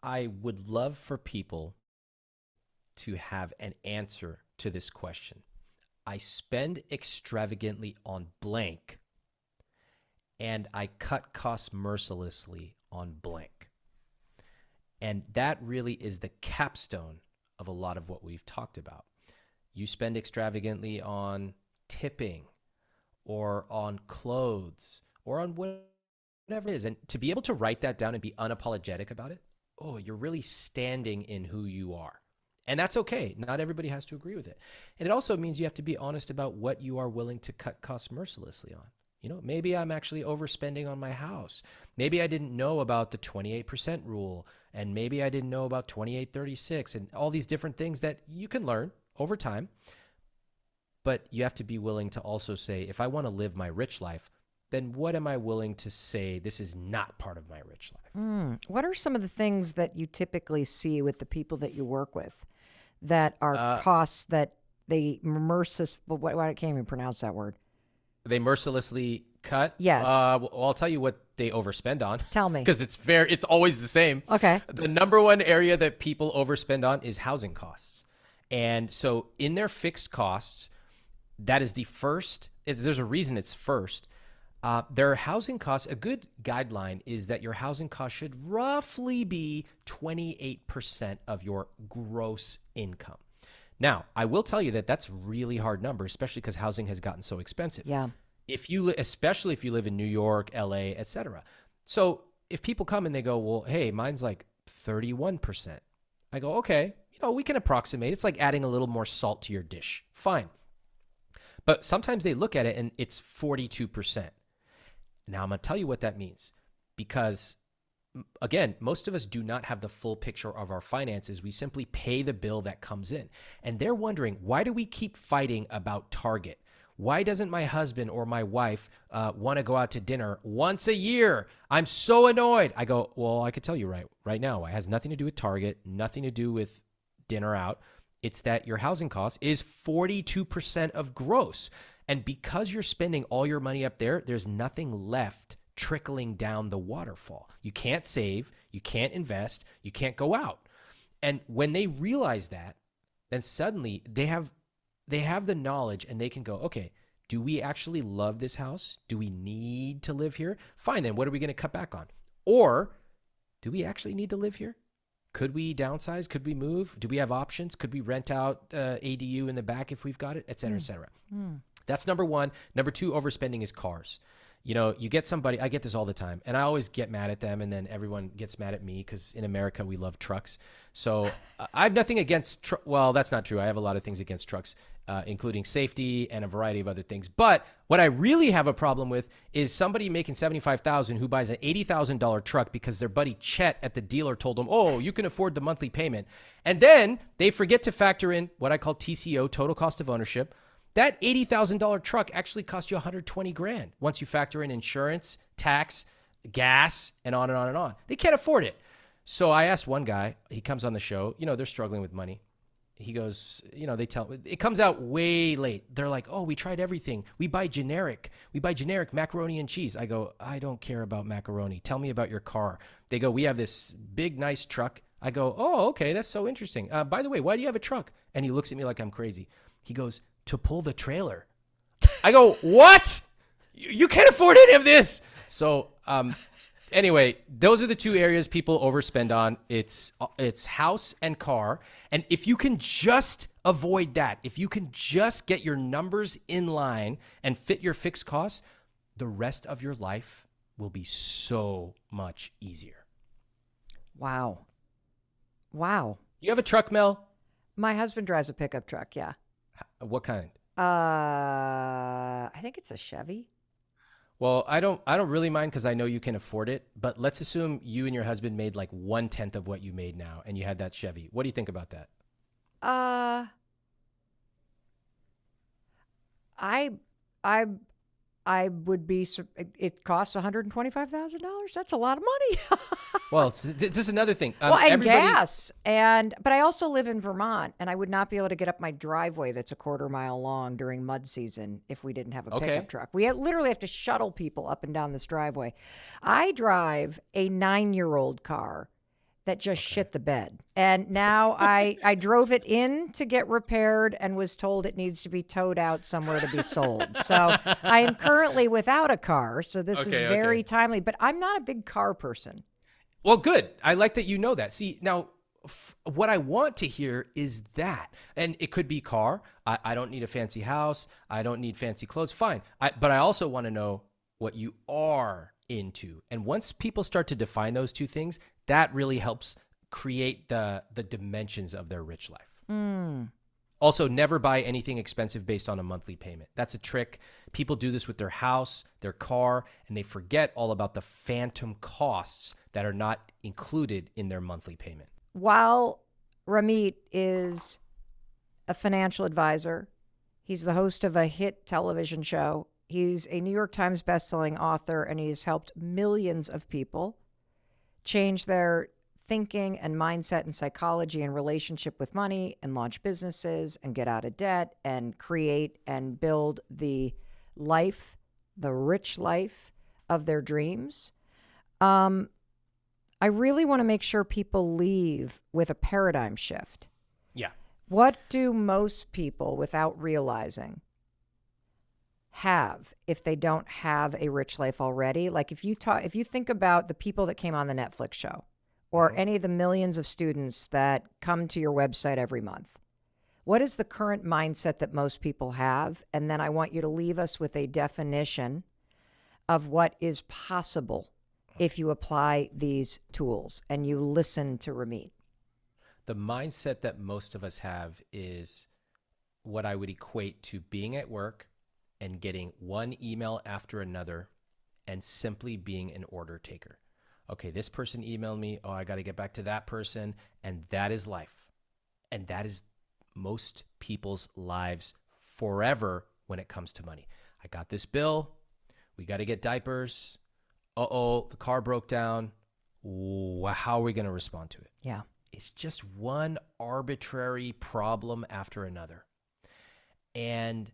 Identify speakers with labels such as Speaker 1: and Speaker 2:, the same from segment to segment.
Speaker 1: I would love for people to have an answer to this question. I spend extravagantly on blank and I cut costs mercilessly on blank. And that really is the capstone of a lot of what we've talked about. You spend extravagantly on tipping or on clothes or on whatever it is. And to be able to write that down and be unapologetic about it, oh, you're really standing in who you are. And that's okay. Not everybody has to agree with it. And it also means you have to be honest about what you are willing to cut costs mercilessly on. You know, maybe I'm actually overspending on my house. Maybe I didn't know about the 28% rule, and maybe I didn't know about 2836 and all these different things that you can learn over time. But you have to be willing to also say, if I want to live my rich life, then what am I willing to say this is not part of my rich life?
Speaker 2: What are some of the things that you typically see with the people that you work with that are costs that they I can't even pronounce that word.
Speaker 1: They mercilessly cut?
Speaker 2: Yes.
Speaker 1: Well, I'll tell you what they overspend on.
Speaker 2: Tell me.
Speaker 1: Because it's always the same.
Speaker 2: Okay.
Speaker 1: The number one area that people overspend on is housing costs. And so in their fixed costs, that is the first, there's a reason it's first. Their housing costs, a good guideline is that your housing cost should roughly be 28% of your gross income. Now, I will tell you that that's really hard number, especially because housing has gotten so expensive.
Speaker 2: Yeah.
Speaker 1: Especially if you live in New York, LA, et cetera. So if people come and they go, well, hey, mine's like 31%. I go, okay, we can approximate. It's like adding a little more salt to your dish. Fine. But sometimes they look at it and it's 42%. Now I'm going to tell you what that means, because again, most of us do not have the full picture of our finances. We simply pay the bill that comes in. And they're wondering, why do we keep fighting about Target? Why doesn't my husband or my wife want to go out to dinner once a year? I'm so annoyed. I go, well, I could tell you right now, it has nothing to do with Target, nothing to do with dinner out. It's that your housing cost is 42% of gross. And because you're spending all your money up there, there's nothing left trickling down the waterfall. You can't save, you can't invest, you can't go out. And when they realize that, then suddenly they have the knowledge and they can go, okay, do we actually love this house? Do we need to live here? Fine, then what are we going to cut back on? Or do we actually need to live here? Could we downsize? Could we move? Do we have options? Could we rent out ADU in the back if we've got it, et cetera, et cetera? That's number one. Number two, overspending is cars. You get somebody, I get this all the time, and I always get mad at them, and then everyone gets mad at me because in America, we love trucks. So I have nothing against, well, that's not true. I have a lot of things against trucks, including safety and a variety of other things. But what I really have a problem with is somebody making $75,000 who buys an $80,000 truck because their buddy Chet at the dealer told them, oh, you can afford the monthly payment. And then they forget to factor in what I call TCO, total cost of ownership. That $80,000 truck actually cost you $120,000 once you factor in insurance, tax, gas, and on and on and on. They can't afford it. So I asked one guy, he comes on the show, they're struggling with money. He goes, it comes out way late. They're like, oh, we tried everything. We buy generic macaroni and cheese. I go, I don't care about macaroni. Tell me about your car. They go, we have this big, nice truck. I go, oh, okay, that's so interesting. By the way, why do you have a truck? And he looks at me like I'm crazy. He goes, to pull the trailer. I go, what? You can't afford any of this. So anyway, those are the two areas people overspend on. It's house and car. And if you can just avoid that, if you can just get your numbers in line and fit your fixed costs, the rest of your life will be so much easier.
Speaker 2: Wow.
Speaker 1: You have a truck, Mel?
Speaker 2: My husband drives a pickup truck, yeah.
Speaker 1: What kind?
Speaker 2: I think it's a Chevy.
Speaker 1: Well, I don't really mind because I know you can afford it. But let's assume you and your husband made like 1/10 of what you made now, and you had that Chevy. What do you think about that?
Speaker 2: I would be. It costs $125,000. That's a lot of money.
Speaker 1: Well, this is another thing.
Speaker 2: And gas, but I also live in Vermont, and I would not be able to get up my driveway that's a quarter mile long during mud season if we didn't have a pickup truck. We literally have to shuttle people up and down this driveway. I drive a 9-year-old car that just shit the bed. And now I drove it in to get repaired and was told it needs to be towed out somewhere to be sold. So I am currently without a car. So this is very timely, but I'm not a big car person.
Speaker 1: Well, good. I like that you know that. See, now what I want to hear is that, and it could be car. I don't need a fancy house. I don't need fancy clothes. Fine. But I also want to know what you are into. And once people start to define those two things, that really helps create the dimensions of their rich life. Also, never buy anything expensive based on a monthly payment. That's a trick. People do this with their house, their car, and they forget all about the phantom costs that are not included in their monthly payment.
Speaker 2: While Ramit is a financial advisor, he's the host of a hit television show. He's a New York Times bestselling author, and he's helped millions of people change their thinking and mindset and psychology and relationship with money and launch businesses and get out of debt and create and build the life, the rich life of their dreams. I really want to make sure people leave with a paradigm shift.
Speaker 1: Yeah.
Speaker 2: What do most people, without realizing, have if they don't have a rich life already? Like if you think about the people that came on the Netflix show or any of the millions of students that come to your website every month, what is the current mindset that most people have? And then I want you to leave us with a definition of what is possible if you apply these tools and you listen to Ramit.
Speaker 1: The mindset that most of us have is what I would equate to being at work and getting one email after another and simply being an order taker. Okay, this person emailed me. Oh, I got to get back to that person. And that is life. And that is most people's lives forever when it comes to money. I got this bill. We got to get diapers. Uh-oh, the car broke down. Ooh, how are we going to respond to it?
Speaker 2: Yeah.
Speaker 1: It's just one arbitrary problem after another. And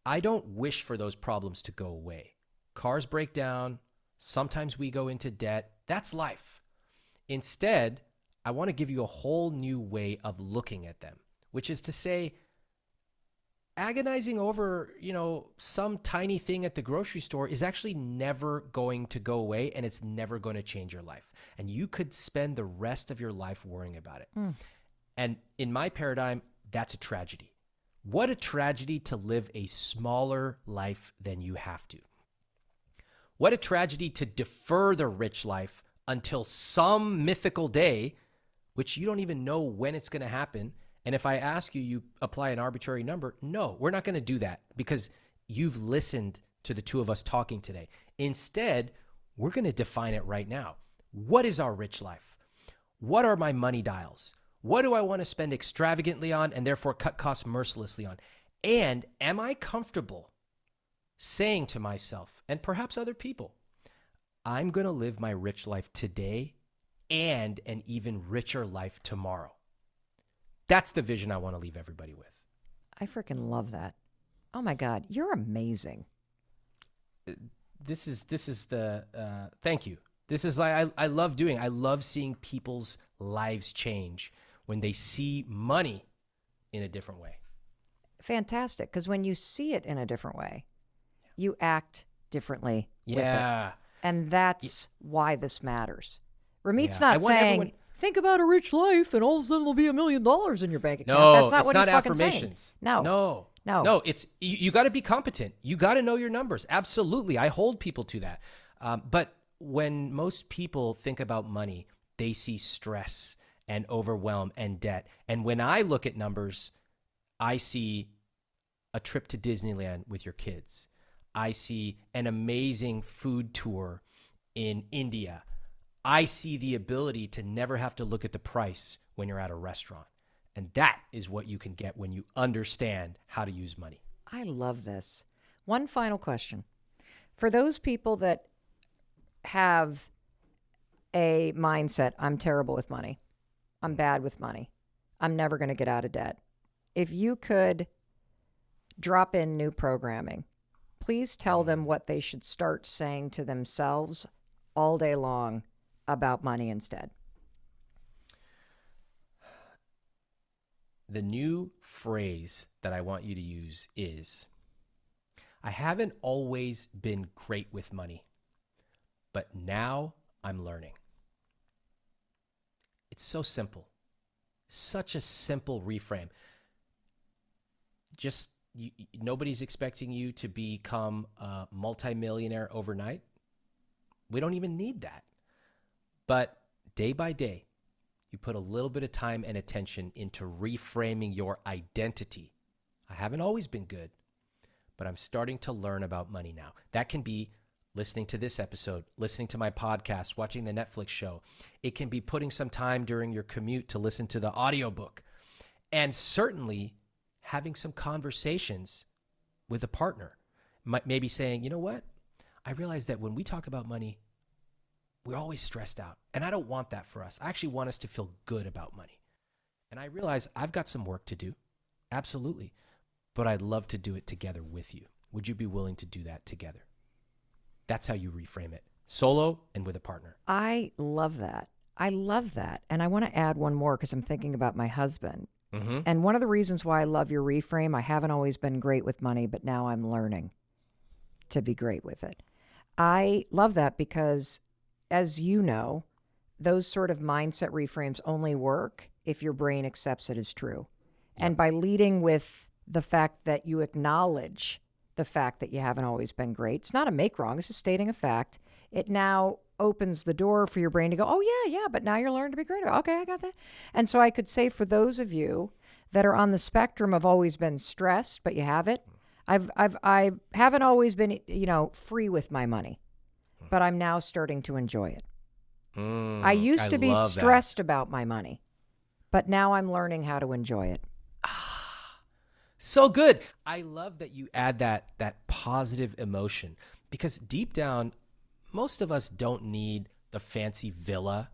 Speaker 1: I don't wish for those problems to go away. Cars break down. Sometimes we go into debt. That's life. Instead, I want to give you a whole new way of looking at them, which is to say, agonizing over, some tiny thing at the grocery store is actually never going to go away, and it's never going to change your life. And you could spend the rest of your life worrying about it. And in my paradigm, that's a tragedy. What a tragedy to live a smaller life than you have to. What a tragedy to defer the rich life until some mythical day, which you don't even know when it's going to happen. And if I ask you, you apply an arbitrary number. No, we're not going to do that because you've listened to the two of us talking today. Instead, we're going to define it right now. What is our rich life? What are my money dials? What do I want to spend extravagantly on and therefore cut costs mercilessly on? And am I comfortable saying to myself and perhaps other people, I'm going to live my rich life today and an even richer life tomorrow? That's the vision I want to leave everybody with.
Speaker 2: I freaking love that. Oh my God, you're amazing.
Speaker 1: This is the, thank you. This is like, I love doing. I love seeing people's lives change when they see money in a different way.
Speaker 2: Fantastic. Because when you see it in a different way, you act differently with it. And that's why this matters. Ramit's not saying, think about a rich life and all of a sudden there'll be $1 million in your bank account.
Speaker 1: No,
Speaker 2: that's not
Speaker 1: it's
Speaker 2: what
Speaker 1: not
Speaker 2: he's fucking
Speaker 1: affirmations.
Speaker 2: saying. No.
Speaker 1: It's you got to be competent. You got to know your numbers. Absolutely. I hold people to that. But when most people think about money, they see stress and overwhelm and debt. And when I look at numbers, I see a trip to Disneyland with your kids. I see an amazing food tour in India. I see the ability to never have to look at the price when you're at a restaurant. And that is what you can get when you understand how to use money.
Speaker 2: I love this. One final question. For those people that have a mindset, I'm terrible with money, I'm bad with money, I'm never going to get out of debt. If you could drop in new programming, please tell them what they should start saying to themselves all day long about money instead.
Speaker 1: The new phrase that I want you to use is, I haven't always been great with money, but now I'm learning. It's so simple. Such a simple reframe. Just nobody's expecting you to become a multimillionaire overnight. We don't even need that. But day by day, you put a little bit of time and attention into reframing your identity. I haven't always been good, but I'm starting to learn about money now. That can be listening to this episode, listening to my podcast, watching the Netflix show. It can be putting some time during your commute to listen to the audiobook, and certainly having some conversations with a partner. Maybe saying, you know what? I realize that when we talk about money, we're always stressed out. And I don't want that for us. I actually want us to feel good about money. And I realize I've got some work to do. Absolutely. But I'd love to do it together with you. Would you be willing to do that together? That's how you reframe it. Solo and with a partner.
Speaker 2: I love that. I love that. And I want to add one more because I'm thinking about my husband.
Speaker 1: Mm-hmm.
Speaker 2: And one of the reasons why I love your reframe, I haven't always been great with money, but now I'm learning to be great with it. I love that because, as you know, those sort of mindset reframes only work if your brain accepts it as true. Yep. And by leading with the fact that you acknowledge the fact that you haven't always been great, it's not a make wrong, it's just stating a fact. It now opens the door for your brain to go, oh, yeah, but now you're learning to be great. Okay, I got that. And so I could say for those of you that are on the spectrum of always been stressed, but you have it, I haven't always been, free with my money, but I'm now starting to enjoy it. I used to be stressed about my money, but now I'm learning how to enjoy it.
Speaker 1: So good. I love that you add that positive emotion, because deep down, most of us don't need the fancy villa,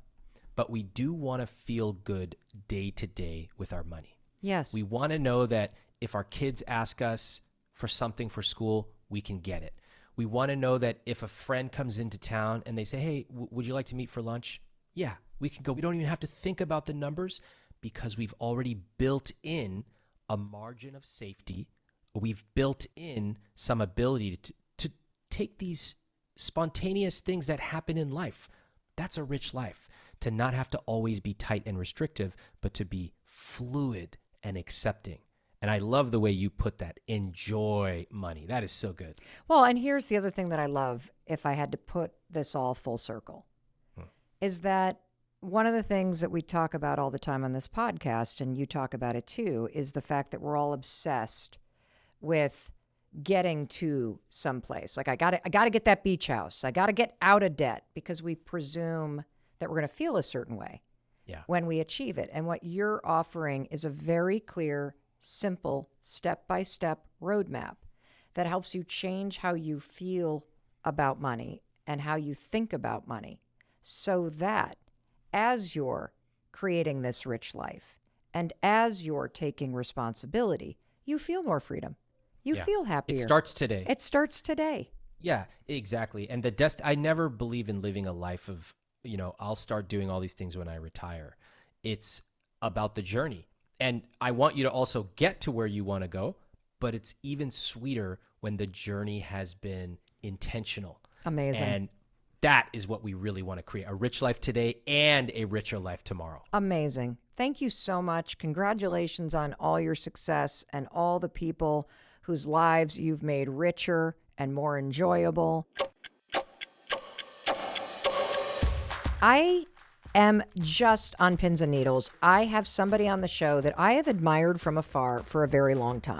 Speaker 1: but we do want to feel good day to day with our money.
Speaker 2: Yes.
Speaker 1: We want to know that if our kids ask us for something for school, we can get it. We want to know that if a friend comes into town and they say, hey, would you like to meet for lunch? Yeah, we can go. We don't even have to think about the numbers because we've already built in a margin of safety. We've built in some ability to take these spontaneous things that happen in life. That's a rich life. To not have to always be tight and restrictive, but to be fluid and accepting. And I love the way you put that. Enjoy money. That is so good.
Speaker 2: Well, and here's the other thing that I love, if I had to put this all full circle, is that one of the things that we talk about all the time on this podcast, and you talk about it too, is the fact that we're all obsessed with getting to someplace. Like, I gotta get that beach house. I gotta get out of debt, because we presume that we're going to feel a certain way when we achieve it. And what you're offering is a very clear, simple, step-by-step roadmap that helps you change how you feel about money and how you think about money, so that as you're creating this rich life and as you're taking responsibility, you feel more freedom. You feel happier.
Speaker 1: It starts today.
Speaker 2: It starts today.
Speaker 1: Yeah, exactly. And I never believe in living a life of, I'll start doing all these things when I retire. It's about the journey. And I want you to also get to where you want to go, but it's even sweeter when the journey has been intentional.
Speaker 2: Amazing.
Speaker 1: And that is what we really want to create, a rich life today and a richer life tomorrow.
Speaker 2: Amazing. Thank you so much. Congratulations on all your success and all the people whose lives you've made richer and more enjoyable. I am just on pins and needles. I have somebody on the show that I have admired from afar for a very long time.